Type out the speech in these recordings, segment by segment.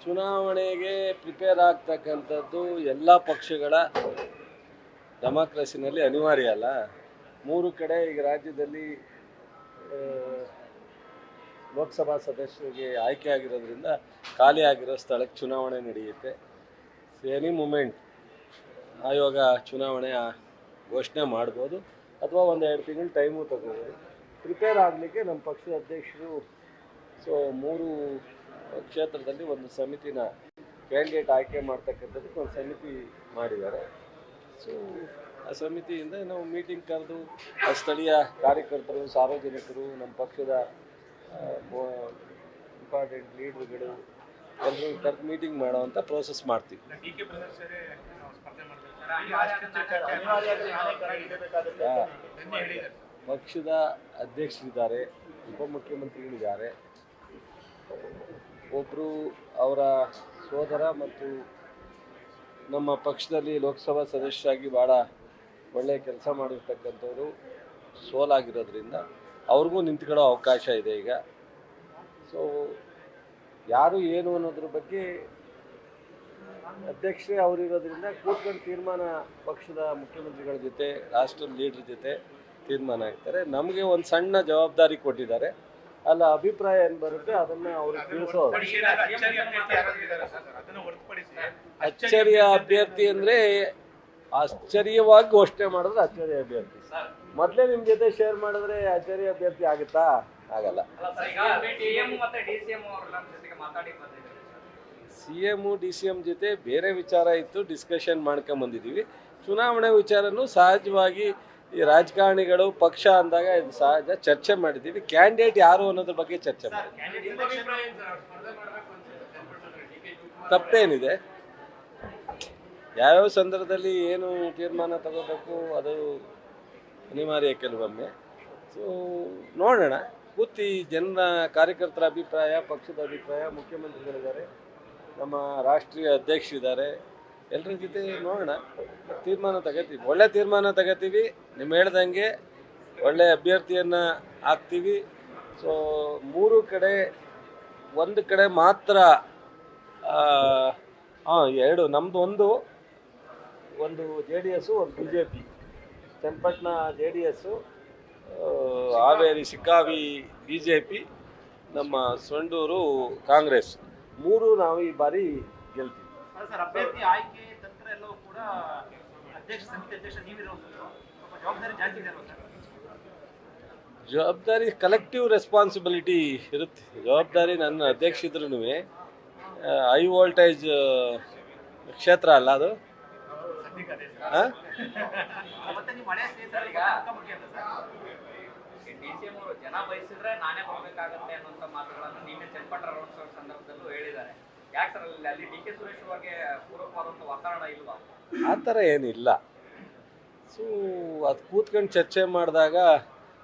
ಚುನಾವಣೆಗೆ ಪ್ರಿಪೇರ್ ಆಗ್ತಕ್ಕಂಥದ್ದು ಎಲ್ಲ ಪಕ್ಷಗಳ ಡೆಮಾಕ್ರಸಿನಲ್ಲಿ ಅನಿವಾರ್ಯ ಅಲ್ಲ. 3 ಕಡೆ ಈಗ ರಾಜ್ಯದಲ್ಲಿ ಲೋಕಸಭಾ ಸದಸ್ಯರಿಗೆ ಆಯ್ಕೆ ಆಗಿರೋದ್ರಿಂದ ಖಾಲಿ ಆಗಿರೋ ಸ್ಥಳಕ್ಕೆ ಚುನಾವಣೆ ನಡೆಯುತ್ತೆ. ಎನಿ ಮೂಮೆಂಟ್ ಆಯೋಗ ಚುನಾವಣೆ ಘೋಷಣೆ ಮಾಡ್ಬೋದು ಅಥವಾ 1-2 ತಿಂಗಳು ಟೈಮು ತಗೋಬೋದು. ಪ್ರಿಪೇರ್ ಆಗಲಿಕ್ಕೆ ನಮ್ಮ ಪಕ್ಷದ ಅಧ್ಯಕ್ಷರು 3 ಕ್ಷೇತ್ರದಲ್ಲಿ ಒಂದು ಸಮಿತಿನ ಕ್ಯಾಂಡಿಡೇಟ್ ಆಯ್ಕೆ ಮಾಡ್ತಕ್ಕಂಥದ್ದಕ್ಕೆ ಒಂದು ಸಮಿತಿ ಮಾಡಿದ್ದಾರೆ. ಸೊ ಆ ಸಮಿತಿಯಿಂದ ನಾವು ಮೀಟಿಂಗ್ ಕರೆದು ಸ್ಥಳೀಯ ಕಾರ್ಯಕರ್ತರು, ಸಾರ್ವಜನಿಕರು, ನಮ್ಮ ಪಕ್ಷದ ಇಂಪಾರ್ಟೆಂಟ್ ಲೀಡರ್ಗಳು ಎಲ್ಲರೂ ಕರೆದು ಮೀಟಿಂಗ್ ಮಾಡೋವಂಥ ಪ್ರೋಸೆಸ್ ಮಾಡ್ತೀವಿ. ಪಕ್ಷದ ಅಧ್ಯಕ್ಷರಿದ್ದಾರೆ, ಉಪಮುಖ್ಯಮಂತ್ರಿಗಳಿದ್ದಾರೆ, ಒಬ್ಬರು ಅವರ ಸೋದರ ಮತ್ತು ನಮ್ಮ ಪಕ್ಷದಲ್ಲಿ ಲೋಕಸಭಾ ಸದಸ್ಯರಾಗಿ ಭಾಳ ಒಳ್ಳೆಯ ಕೆಲಸ ಮಾಡಿರ್ತಕ್ಕಂಥವ್ರು ಸೋಲಾಗಿರೋದ್ರಿಂದ ಅವ್ರಿಗೂ ನಿಂತ್ಕೊಳ್ಳೋ ಅವಕಾಶ ಇದೆ ಈಗ. ಸೊ ಯಾರು ಏನು ಅನ್ನೋದ್ರ ಬಗ್ಗೆ ಅಧ್ಯಕ್ಷರೇ ಅವರಿರೋದ್ರಿಂದ ಕೂತ್ಕೊಂಡು ತೀರ್ಮಾನ ಪಕ್ಷದ ಮುಖ್ಯಮಂತ್ರಿಗಳ ಜೊತೆ, ರಾಷ್ಟ್ರದ ಲೀಡರ್ ಜೊತೆ ತೀರ್ಮಾನ ಆಗ್ತಾರೆ. ನಮಗೆ ಒಂದು ಸಣ್ಣ ಜವಾಬ್ದಾರಿ ಕೊಟ್ಟಿದ್ದಾರೆ, ಅಲ್ಲ ಅಭಿಪ್ರಾಯ ಏನು ಬರುತ್ತೆ ಅದನ್ನು ಅವ್ರಿಗೆ ತಿಳಿಸೋದು. ಅಚ್ಚರಿಯ ಅಭ್ಯರ್ಥಿ ಅಂದರೆ ಆಶ್ಚರ್ಯವಾಗಿ ಘೋಷಣೆ ಮಾಡಿದ್ರೆ ಅಚ್ಚರಿಯ ಅಭ್ಯರ್ಥಿ. ಮೊದಲೇ ನಿಮ್ಮ ಜೊತೆ ಶೇರ್ ಮಾಡಿದ್ರೆ ಅಚ್ಚರಿಯ ಅಭ್ಯರ್ಥಿ ಆಗುತ್ತಾ? ಆಗಲ್ಲ. CM DCM ಜೊತೆ ಬೇರೆ ವಿಚಾರ ಇತ್ತು, ಡಿಸ್ಕಷನ್ ಮಾಡ್ಕೊಂಬಂದಿದ್ದೀವಿ. ಚುನಾವಣೆ ವಿಚಾರನೂ ಸಹಜವಾಗಿ ಈ ರಾಜಕಾರಣಿಗಳು ಪಕ್ಷ ಅಂದಾಗ ಇದು ಸಹಜ ಚರ್ಚೆ ಮಾಡಿದ್ದೀವಿ. ಕ್ಯಾಂಡಿಡೇಟ್ ಯಾರು ಅನ್ನೋದ್ರ ಬಗ್ಗೆ ಚರ್ಚೆ ಮಾಡಿ ತಪ್ಪೇನಿದೆ. ಯಾವ್ಯಾವ ಸಂದರ್ಭದಲ್ಲಿ ಏನು ತೀರ್ಮಾನ ತಗೋಬೇಕು ಅದು ಅನಿವಾರ್ಯ ಕೆಲವೊಮ್ಮೆ. ಸೊ ನೋಡೋಣ, ಕೂತಿ ಜನರ ಕಾರ್ಯಕರ್ತರ ಅಭಿಪ್ರಾಯ, ಪಕ್ಷದ ಅಭಿಪ್ರಾಯ, ಮುಖ್ಯಮಂತ್ರಿಗಳಿದ್ದಾರೆ, ನಮ್ಮ ರಾಷ್ಟ್ರೀಯ ಅಧ್ಯಕ್ಷರಿದ್ದಾರೆ, ಎಲ್ಲರ ಜೊತೆ ನೋಡೋಣ, ತೀರ್ಮಾನ ತಗೋತೀವಿ. ಒಳ್ಳೆ ತೀರ್ಮಾನ ತಗೋತೀವಿ. ನಿಮ್ಮ ಹೇಳ್ದಂಗೆ ಒಳ್ಳೆ ಅಭ್ಯರ್ಥಿಯನ್ನು ಹಾಕ್ತೀವಿ. ಸೊ 3 ಕಡೆ, ಒಂದು ಕಡೆ ಮಾತ್ರ 2 ನಮ್ಮದು, ಒಂದು JDS, ಒಂದು BJP. Channapatna JDS, Haveri ಸಿಕ್ಕಾವಿ BJP, ನಮ್ಮ ಸೊಂಡೂರು ಕಾಂಗ್ರೆಸ್. 3 ನಾವು ಈ ಬಾರಿ ಗೆಲ್ತೀವಿ. ಸರ್, ಅಭ್ಯರ್ಥಿ ಆಯ್ಕೆ ತಂತ್ರ ಎಲ್ಲವೂ ಕೂಡ ಸಮಿತಿ ಅಧ್ಯಕ್ಷ ನೀವಿರೋದು ಜವಾಬ್ದಾರಿ ಜಾಸ್ತಿ ಇದೆ ಸರ್. ಜವಾಬ್ದಾರಿ ಕಲೆಕ್ಟಿವ್ ರೆಸ್ಪಾನ್ಸಿಬಿಲಿಟಿ ಇರುತ್ತೆ. ಜವಾಬ್ದಾರಿ ನನ್ನ ಅಧ್ಯಕ್ಷ ಇದ್ರೂ ಹೈ ವೋಲ್ಟೇಜ್ ಕ್ಷೇತ್ರ ಅಲ್ಲ ಅದು. ಜನ ಬಯಸಿದ್ರೆ ನಾನೇ ಬರಬೇಕಾಗತ್ತೆ ಅನ್ನುವಂಥ ಮಾತುಗಳನ್ನು ನಿನ್ನೆ ಚನ್ನಪಟ್ಟಣ ರೋಡ್ ಶೋ ಸಂದರ್ಭದಲ್ಲೂ ಹೇಳಿದ್ದಾರೆ. ಯಾಕೆ ಸರ್ ಅಲ್ಲಿ DK ಸುರೇಶ್ ಅವರಿಗೆ ಪೂರಕವಾದಂಥ ವಾತಾವರಣ ಇಲ್ವಾ? ಆ ಥರ ಏನಿಲ್ಲ. ಸೊ ಅದು ಕೂತ್ಕೊಂಡು ಚರ್ಚೆ ಮಾಡಿದಾಗ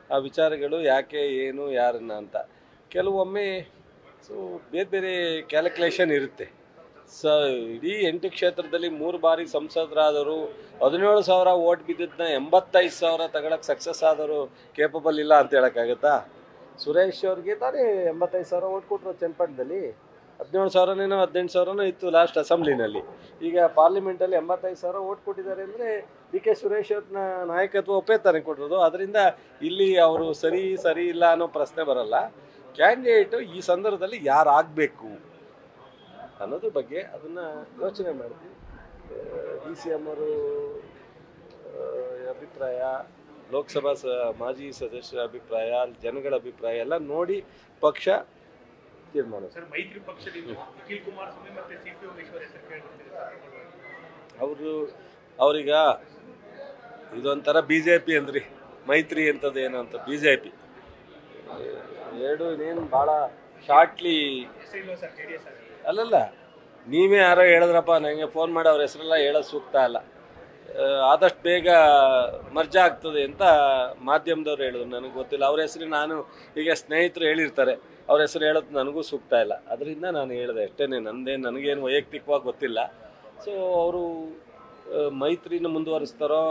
ಆ ವಿಚಾರಗಳು ಯಾಕೆ, ಏನು, ಯಾರನ್ನ ಅಂತ ಕೆಲವೊಮ್ಮೆ ಬೇರೆ ಬೇರೆ ಕ್ಯಾಲ್ಕುಲೇಷನ್ ಇರುತ್ತೆ. ಇಡೀ 8 ಕ್ಷೇತ್ರದಲ್ಲಿ 3 ಬಾರಿ ಸಂಸದರಾದರು, 17,000 ಓಟ್ ಬಿದ್ದದನ್ನ 85,000 ತಗೊಳಕ್ಕೆ ಸಕ್ಸಸ್ ಆದವರು ಕೇಪಬಲ್ ಇಲ್ಲ ಅಂತ ಹೇಳೋಕ್ಕಾಗತ್ತಾ? ಸುರೇಶ್ ಅವ್ರಿಗೆ ತಾನೇ 85,000 ಓಟ್ ಕೊಟ್ಟರು ಚನ್ನಪಟ್ಟಣದಲ್ಲಿ. 17,000 18,000 ಇತ್ತು ಲಾಸ್ಟ್ ಅಸೆಂಬ್ಲಿನಲ್ಲಿ. ಈಗ ಪಾರ್ಲಿಮೆಂಟಲ್ಲಿ 85,000 ಓಟ್ ಕೊಟ್ಟಿದ್ದಾರೆ ಅಂದರೆ DK ಸುರೇಶ್ ಅವ್ರನ್ನ ನಾಯಕತ್ವ ಒಪ್ಪೇ ತಾನೇ ಕೊಟ್ಟಿರೋದು. ಅದರಿಂದ ಇಲ್ಲಿ ಅವರು ಸರಿ ಇಲ್ಲ ಅನ್ನೋ ಪ್ರಶ್ನೆ ಬರಲ್ಲ. ಕ್ಯಾಂಡಿಡೇಟು ಈ ಸಂದರ್ಭದಲ್ಲಿ ಯಾರು ಆಗಬೇಕು ಅನ್ನೋದ್ರ ಬಗ್ಗೆ ಅದನ್ನು ಯೋಚನೆ ಮಾಡ್ತೀವಿ. DCM ಅವರು ಅಭಿಪ್ರಾಯ, ಲೋಕಸಭಾ ಮಾಜಿ ಸದಸ್ಯರ ಅಭಿಪ್ರಾಯ, ಜನಗಳ ಅಭಿಪ್ರಾಯ ಎಲ್ಲ ನೋಡಿ ಪಕ್ಷ ತೀರ್ಮಾನ. ಮೈತ್ರಿ ಪಕ್ಷದಿಂದ ನಿಖಿಲ್ ಕುಮಾರಸ್ವಾಮಿ ಮತ್ತು CP ಯೋಗೇಶ್ವರ್ ಹೆಸರು ಕೇಳಿರ್ತೀವಿ. ಅವ್ರೀಗ ಇದೊಂಥರ BJP ಅಂದ್ರಿ, ಮೈತ್ರಿ ಅಂತದ್ದು ಏನು ಅಂತ BJP ಇನ್ನೇನು ಭಾಳ ಶಾರ್ಟ್ಲಿ ಅಲ್ಲಲ್ಲ. ನೀವೇ ಯಾರೋ ಹೇಳಿದ್ರಪ್ಪ ನನಗೆ ಫೋನ್ ಮಾಡಿ ಅವ್ರ ಹೆಸರೆಲ್ಲ ಹೇಳೋದು ಸೂಕ್ತ ಅಲ್ಲ. ಆದಷ್ಟು ಬೇಗ ಮರ್ಜಾ ಆಗ್ತದೆ ಅಂತ ಮಾಧ್ಯಮದವ್ರು ಹೇಳಿದ್ರು, ನನಗೆ ಗೊತ್ತಿಲ್ಲ ಅವ್ರ ಹೆಸರು. ನಾನು ಈಗ ಸ್ನೇಹಿತರು ಹೇಳಿರ್ತಾರೆ, ಅವ್ರ ಹೆಸರು ಹೇಳೋದು ನನಗೂ ಸೂಕ್ತ ಇಲ್ಲ. ಅದರಿಂದ ನಾನು ಹೇಳಿದೆ ಅಷ್ಟೇ, ನನಗೇನು ವೈಯಕ್ತಿಕವಾಗಿ ಗೊತ್ತಿಲ್ಲ. ಸೊ ಅವರು ಮೈತ್ರಿನ ಮುಂದುವರಿಸ್ತಾರೋ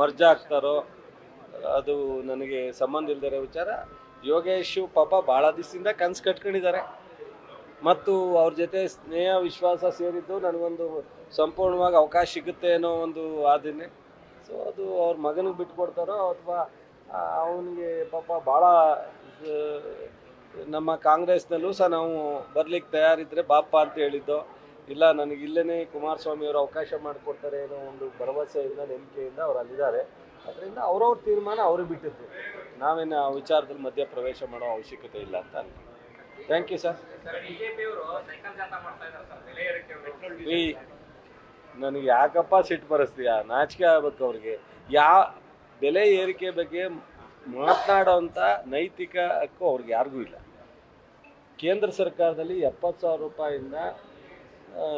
ಮರ್ಜಾ ಆಗ್ತಾರೋ ಅದು ನನಗೆ ಸಂಬಂಧ ಇಲ್ದಿರೋ ವಿಚಾರ. ಯೋಗೇಶು ಪಾಪ ಭಾಳ ದಿವಸದಿಂದ ಕನಸು ಕಟ್ಕೊಂಡಿದ್ದಾರೆ. ಮತ್ತು ಅವ್ರ ಜೊತೆ ಸ್ನೇಹ ವಿಶ್ವಾಸ ಸೇರಿದ್ದು ನನಗೊಂದು ಸಂಪೂರ್ಣವಾಗಿ ಅವಕಾಶ ಸಿಗುತ್ತೆ ಅನ್ನೋ ಒಂದು ಆದಿನೇ. ಸೊ ಅದು ಅವ್ರ ಮಗನಿಗೆ ಬಿಟ್ಕೊಡ್ತಾರೋ ಅಥವಾ ಅವನಿಗೆ ಪಾಪ ಭಾಳ ನಮ್ಮ ಕಾಂಗ್ರೆಸ್ನಲ್ಲೂ ಸಹ ನಾವು ಬರ್ಲಿಕ್ಕೆ ತಯಾರಿದ್ದರೆ ಬಾಪ ಅಂತ ಹೇಳಿದ್ದು, ಇಲ್ಲ ನನಗೆ ಇಲ್ಲೇ ಕುಮಾರಸ್ವಾಮಿ ಅವರು ಅವಕಾಶ ಮಾಡಿಕೊಡ್ತಾರೆ ಅನ್ನೋ ಒಂದು ಭರವಸೆಯಿಂದ ನಂಬಿಕೆಯಿಂದ ಅವ್ರು ಅಲ್ಲಿದ್ದಾರೆ. ಅದರಿಂದ ಅವ್ರವ್ರ ತೀರ್ಮಾನ ಅವ್ರಿಗೆ ಬಿಟ್ಟಿದ್ದು, ನಾವೇನು ಆ ವಿಚಾರದಲ್ಲಿ ಮಧ್ಯ ಪ್ರವೇಶ ಮಾಡೋ ಅವಶ್ಯಕತೆ ಇಲ್ಲ ಅಂತ ಅನ್ಕೊಂಡು. Thank you sir. ಈ ನನಗೆ ಯಾಕಪ್ಪ ಸಿಟ್ಟು ಬರೆಸ್ತೀಯ, ನಾಚಿಕೆ ಆಗ್ಬೇಕು ಅವ್ರಿಗೆ. ಬೆಲೆ ಏರಿಕೆ ಬಗ್ಗೆ ಮಾತನಾಡೋವಂಥ ನೈತಿಕ ಹಕ್ಕು ಅವ್ರಿಗೆ ಯಾರಿಗೂ ಇಲ್ಲ. ಕೇಂದ್ರ ಸರ್ಕಾರದಲ್ಲಿ 70,000 ರೂಪಾಯಿಂದ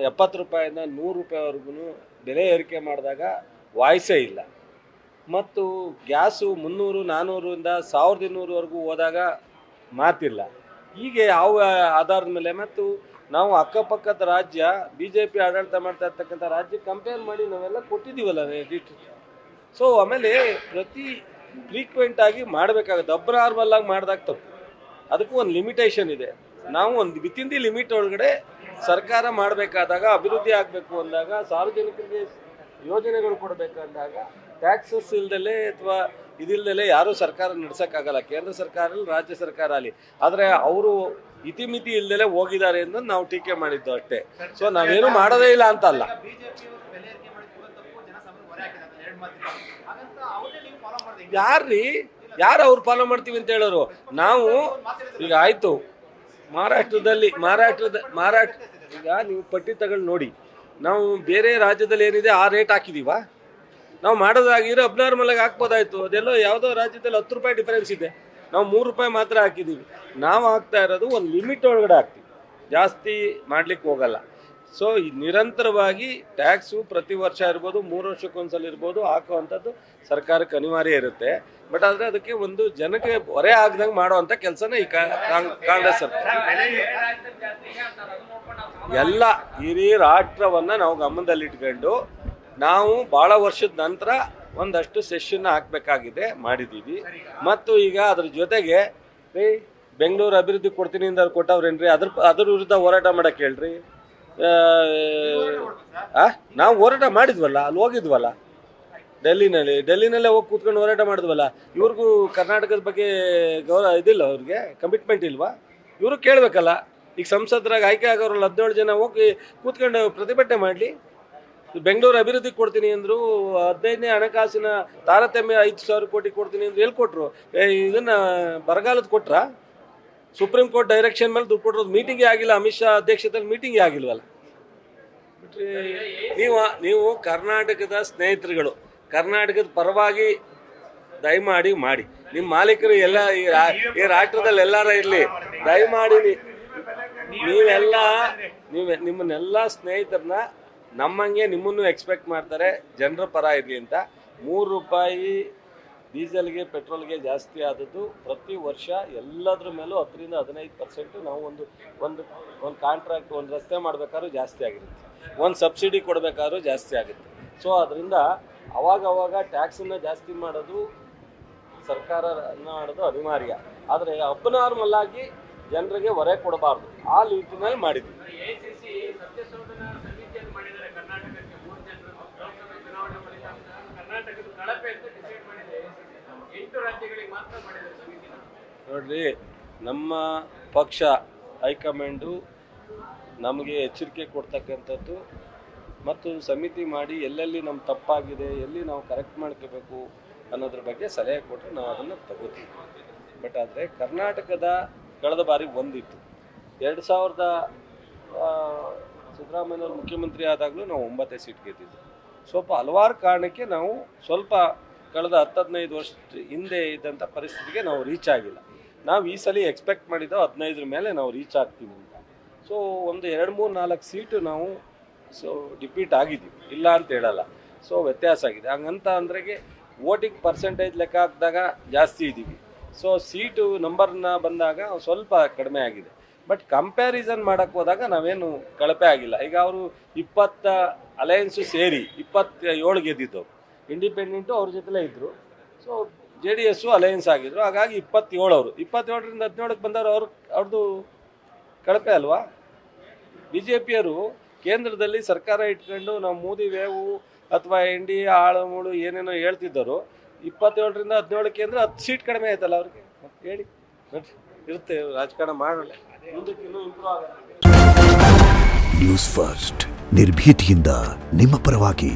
70 ರೂಪಾಯಿಂದ 100 ರೂಪಾಯಿವರೆಗೂ ಬೆಲೆ ಏರಿಕೆ ಮಾಡಿದಾಗ ವಾಯ್ಸೇ ಇಲ್ಲ. ಮತ್ತು ಗ್ಯಾಸು 300, 400ರಿಂದ 1,200ವರೆಗೂ ಹೋದಾಗ ಮಾತಿಲ್ಲ. ಹೀಗೆ ಯಾವ ಆಧಾರದ ಮೇಲೆ? ಮತ್ತು ನಾವು ಅಕ್ಕಪಕ್ಕದ ರಾಜ್ಯ BJP ಆಡಳಿತ ಮಾಡ್ತಾ ಇರ್ತಕ್ಕಂಥ ರಾಜ್ಯಕ್ಕೆ ಕಂಪೇರ್ ಮಾಡಿ ನಾವೆಲ್ಲ ಕೊಟ್ಟಿದ್ದೀವಲ್ಲ ರೇಟ್. ಸೊ ಆಮೇಲೆ ಪ್ರತಿ ಫ್ರೀಕ್ವೆಂಟ್ ಆಗಿ ಮಾಡಬೇಕಾಗುತ್ತೆ, ನಾರ್ಮಲ್ ಆಗಿ ಮಾಡಿದಾಗ ತಪ್ಪು. ಅದಕ್ಕೂ ಒಂದು ಲಿಮಿಟೇಷನ್ ಇದೆ. ನಾವು ಒಂದು ವಿತಿನ್ ದಿ ಲಿಮಿಟ್ ಒಳಗಡೆ ಸರ್ಕಾರ ಮಾಡಬೇಕಾದಾಗ, ಅಭಿವೃದ್ಧಿ ಆಗಬೇಕು ಅಂದಾಗ, ಸಾರ್ವಜನಿಕರಿಗೆ ಯೋಜನೆಗಳು ಕೊಡಬೇಕಂದಾಗ ಟ್ಯಾಕ್ಸಸ್ ಇಲ್ದಲೇ ಅಥವಾ ಇದಿಲ್ದಲೇ ಯಾರೂ ಸರ್ಕಾರ ನಡೆಸೋಕ್ಕಾಗಲ್ಲ, ಕೇಂದ್ರ ಸರ್ಕಾರ ಅಲ್ಲಿ ರಾಜ್ಯ ಸರ್ಕಾರ ಅಲ್ಲಿ. ಆದರೆ ಅವರು ಇತಿಮಿತಿ ಇಲ್ದಲೇ ಹೋಗಿದ್ದಾರೆ ಅಂತ ನಾವು ಟೀಕೆ ಮಾಡಿದ್ದು ಅಷ್ಟೇ. ಸೊ ನಾವೇನು ಮಾಡೋದೇ ಇಲ್ಲ ಅಂತ ಅಲ್ಲ. ಯಾರು ಅವ್ರು ಫಾಲೋ ಮಾಡ್ತೀವಿ ಅಂತ ಹೇಳೋರು? ನಾವು ಈಗ ಆಯ್ತು, ಮಾರಾಟ ಈಗ ನೀವು ಪಟ್ಟಿ ತಗೊಂಡು ನೋಡಿ, ನಾವು ಬೇರೆ ರಾಜ್ಯದಲ್ಲಿ ಏನಿದೆ ಆ ರೇಟ್ ಹಾಕಿದೀವ? ನಾವು ಮಾಡೋದಾಗಿರೋ ಅಬ್ನಾರ್ಮಲ್ ಆಗಿ ಹಾಕ್ಬೋದಾಯ್ತು. ಅದೆಲ್ಲೋ ಯಾವುದೋ ರಾಜ್ಯದಲ್ಲಿ 10 ರೂಪಾಯಿ ಡಿಫರೆನ್ಸ್ ಇದೆ, ನಾವು 3 ರೂಪಾಯಿ ಮಾತ್ರ ಹಾಕಿದ್ದೀವಿ. ನಾವು ಹಾಕ್ತಾ ಇರೋದು ಒಂದು ಲಿಮಿಟ್ ಒಳಗಡೆ ಹಾಕ್ತೀವಿ, ಜಾಸ್ತಿ ಮಾಡ್ಲಿಕ್ಕೆ ಹೋಗಲ್ಲ. ಸೊ ನಿರಂತರವಾಗಿ ಟ್ಯಾಕ್ಸು ಪ್ರತಿ ವರ್ಷ ಇರ್ಬೋದು, 3 ವರ್ಷಕ್ಕೊಂದ್ಸಲ ಇರ್ಬೋದು, ಹಾಕುವಂಥದ್ದು ಸರ್ಕಾರಕ್ಕೆ ಅನಿವಾರ್ಯ ಇರುತ್ತೆ. ಬಟ್ ಆದರೆ ಅದಕ್ಕೆ ಒಂದು ಜನಕ್ಕೆ ಹೊರೆ ಆಗದಂಗೆ ಮಾಡುವಂಥ ಕೆಲಸನ ಈ ಕಾಂಗ್ರೆಸ್ ಸರ್ಕಾರ. ಎಲ್ಲ ಇಡೀ ರಾಷ್ಟ್ರವನ್ನು ನಾವು ಗಮನದಲ್ಲಿಟ್ಕೊಂಡು ನಾವು ಭಾಳ ವರ್ಷದ ನಂತರ ಒಂದಷ್ಟು ಸೆಷನ್ನ ಹಾಕಬೇಕಾಗಿದೆ, ಮಾಡಿದ್ದೀವಿ. ಮತ್ತು ಈಗ ಅದ್ರ ಜೊತೆಗೆ ಬೆಂಗಳೂರು ಅಭಿವೃದ್ಧಿ ಕೊಡ್ತೀನಿ ಅಂತ ಕೊಟ್ಟವ್ರೇನ್ರಿ? ಅದ್ರ ವಿರುದ್ಧ ಹೋರಾಟ ಮಾಡಕ್ಕೆ ಹೇಳ್ರಿ. ನಾವು ಹೋರಾಟ ಮಾಡಿದ್ವಲ್ಲ, ಅಲ್ಲಿ ಹೋಗಿದ್ವಲ್ಲ, ಡೆಲ್ಲಿನಲ್ಲೇ ಹೋಗಿ ಕೂತ್ಕೊಂಡು ಹೋರಾಟ ಮಾಡಿದ್ವಲ್ಲ. ಇವ್ರಿಗೂ ಕರ್ನಾಟಕದ ಬಗ್ಗೆ ಇದಿಲ್ಲ, ಅವ್ರಿಗೆ ಕಮಿಟ್ಮೆಂಟ್ ಇಲ್ವಾ? ಇವರು ಕೇಳಬೇಕಲ್ಲ. ಈಗ ಸಂಸದರಾಗಿ ಆಯ್ಕೆ ಆಗೋರಲ್ಲಿ 17 ಜನ ಹೋಗಿ ಕೂತ್ಕೊಂಡು ಪ್ರತಿಭಟನೆ ಮಾಡಲಿ. ಬೆಂಗಳೂರು ಅಭಿವೃದ್ಧಿ ಕೊಡ್ತೀನಿ ಅಂದರು, 15ನೇ ಹಣಕಾಸಿನ ತಾರತಮ್ಯ 5,000 ಕೋಟಿ ಕೊಡ್ತೀನಿ ಅಂದ್ರು. ಎಲ್ಲಿ ಕೊಟ್ಟರು? ಇದನ್ನು ಬರಗಾಲದ ಕೊಟ್ರ? ಸುಪ್ರೀಂ ಕೋರ್ಟ್ ಡೈರೆಕ್ಷನ್ ಮೇಲೆ ದುಡ್ಡು ಕೊಟ್ಟಿರೋದು. ಮೀಟಿಂಗೇ ಆಗಿಲ್ಲ, ಅಮಿತ್ ಶಾ ಅಧ್ಯಕ್ಷತೆಯಲ್ಲಿ ಮೀಟಿಂಗೇ ಆಗಿಲ್ವಲ್ಲ. ನೀವು ಕರ್ನಾಟಕದ ಸ್ನೇಹಿತರುಗಳು, ಕರ್ನಾಟಕದ ಪರವಾಗಿ ದಯಮಾಡಿ ಮಾಡಿ. ನಿಮ್ಮ ಮಾಲೀಕರು ಎಲ್ಲ ಈ ರಾಷ್ಟ್ರದಲ್ಲಿ ಎಲ್ಲಾರ ಇರಲಿ, ದಯಮಾಡಿ ನೀವೆಲ್ಲ ನಿಮ್ಮನ್ನೆಲ್ಲ ಸ್ನೇಹಿತರನ್ನ ನಮ್ಮಂಗೆ ನಿಮ್ಮನ್ನು ಎಕ್ಸ್ಪೆಕ್ಟ್ ಮಾಡ್ತಾರೆ, ಜನರ ಪರ ಇರಲಿ ಅಂತ. 3 ರೂಪಾಯಿ ಡೀಸೆಲ್ಗೆ ಪೆಟ್ರೋಲ್ಗೆ ಜಾಸ್ತಿ ಆದದ್ದು ಪ್ರತಿ ವರ್ಷ ಎಲ್ಲದ್ರ ಮೇಲೂ 10ರಿಂದ 15% ನಾವು ಒಂದು ಕಾಂಟ್ರಾಕ್ಟ್, ಒಂದು ರಸ್ತೆ ಮಾಡಬೇಕಾದ್ರೂ ಜಾಸ್ತಿ ಆಗಿರುತ್ತೆ, ಒಂದು ಸಬ್ಸಿಡಿ ಕೊಡಬೇಕಾದ್ರೂ ಜಾಸ್ತಿ ಆಗುತ್ತೆ. ಸೊ ಅದರಿಂದ ಅವಾಗ ಟ್ಯಾಕ್ಸನ್ನು ಜಾಸ್ತಿ ಮಾಡೋದು ಸರ್ಕಾರ ಮಾಡೋದು ಅನಿವಾರ್ಯ. ಆದರೆ ಅಬ್ನಾರ್ಮಲ್ ಆಗಿ ಜನರಿಗೆ ಹೊರೆ ಕೊಡಬಾರ್ದು, ಆ ನಿಟ್ಟಿನಲ್ಲಿ ಮಾಡಿದ್ವಿ. ನೋಡ್ರಿ, ನಮ್ಮ ಪಕ್ಷ ಹೈಕಮಾಂಡು ನಮಗೆ ಎಚ್ಚರಿಕೆ ಕೊಡ್ತಕ್ಕಂಥದ್ದು ಮತ್ತು ಸಮಿತಿ ಮಾಡಿ ಎಲ್ಲೆಲ್ಲಿ ನಮ್ಮ ತಪ್ಪಾಗಿದೆ, ಎಲ್ಲಿ ನಾವು ಕರೆಕ್ಟ್ ಮಾಡ್ಕೋಬೇಕು ಅನ್ನೋದ್ರ ಬಗ್ಗೆ ಸಲಹೆ ಕೊಟ್ಟರೆ ನಾವು ಅದನ್ನು ತಗೋತೀವಿ. ಬಟ್ ಆದರೆ ಕರ್ನಾಟಕದ ಕಳೆದ ಬಾರಿ ಒಂದಿತ್ತು, 2000 ಸಿದ್ದರಾಮಯ್ಯವ್ರು ಮುಖ್ಯಮಂತ್ರಿ ಆದಾಗಲೂ ನಾವು 9 ಸೀಟ್ ಗೆದ್ದಿದ್ದು. ಸ್ವಲ್ಪ ಹಲವಾರು ಕಾರಣಕ್ಕೆ ನಾವು ಸ್ವಲ್ಪ ಕಳೆದ 10-15 ವರ್ಷದ ಹಿಂದೆ ಇದ್ದಂಥ ಪರಿಸ್ಥಿತಿಗೆ ನಾವು ರೀಚ್ ಆಗಿಲ್ಲ. ನಾವು ಈ ಸಲ ಎಕ್ಸ್ಪೆಕ್ಟ್ ಮಾಡಿದ್ದೋ 15 ಮೇಲೆ ನಾವು ರೀಚ್ ಆಗ್ತೀವಿ ಅಂತ. ಸೊ ಒಂದು 2-3-4 ಸೀಟು ನಾವು ಡಿಪೀಟ್ ಆಗಿದ್ದೀವಿ, ಇಲ್ಲ ಅಂತ ಹೇಳಲ್ಲ. ಸೊ ವ್ಯತ್ಯಾಸ ಆಗಿದೆ. ಹಂಗಂತ ಅಂದ್ರೆಗೆ ವೋಟಿಂಗ್ ಪರ್ಸೆಂಟೇಜ್ ಲೆಕ್ಕ ಹಾಕಿದಾಗ ಜಾಸ್ತಿ ಇದ್ದೀವಿ. ಸೊ ಸೀಟು ನಂಬರ್ನ ಬಂದಾಗ ಸ್ವಲ್ಪ ಕಡಿಮೆ ಆಗಿದೆ. ಬಟ್ ಕಂಪ್ಯಾರಿಸನ್ ಮಾಡೋಕ್ಕೆ ಹೋದಾಗ ನಾವೇನು ಕಳಪೆ ಆಗಿಲ್ಲ. ಈಗ ಅವರು 20 ಅಲಯನ್ಸು ಸೇರಿ 27 ಗೆದ್ದಿದ್ದವರು, ಇಂಡಿಪೆಂಡೆಂಟು ಅವ್ರ ಜೊತೆಲೇ ಇದ್ದರು. ಸೊ JDS ಅಲಯನ್ಸ್ ಆಗಿದ್ರು, ಹಾಗಾಗಿ 27 ಅವರು 27ರಿಂದ 17ಕ್ಕೆ ಬಂದವರು ಅವ್ರದ್ದು ಕಳಪೆ ಅಲ್ವಾ? ಬಿ ಜೆ ಪಿಯವರು ಕೇಂದ್ರದಲ್ಲಿ ಸರ್ಕಾರ ಇಟ್ಕೊಂಡು ನಾವು ಮೋದಿ ವೇವು ಅಥವಾ NDA ಆಳುಮೂಳು ಏನೇನೋ ಹೇಳ್ತಿದ್ದರು, 27ರಿಂದ 17ಕ್ಕೆ ಅಂದರೆ 10 ಸೀಟ್ ಕಡಿಮೆ ಆಯ್ತಲ್ಲ ಅವ್ರಿಗೆ. ಹೇಳಿ ನೋಡ್ರಿ, ಇರುತ್ತೆ ರಾಜಕಾರಣ ಮಾಡೋಣ, ಮುಂದಕ್ಕೆ ಇನ್ನೂ ಇಂಪ್ರೂವ್ ಆಗುತ್ತೆ. ನ್ಯೂಸ್ ಫಸ್ಟ್ ನಿರ್ಭೀತಿಯಿಂದ ನಿಮ್ಮ ಪರವಾಗಿ.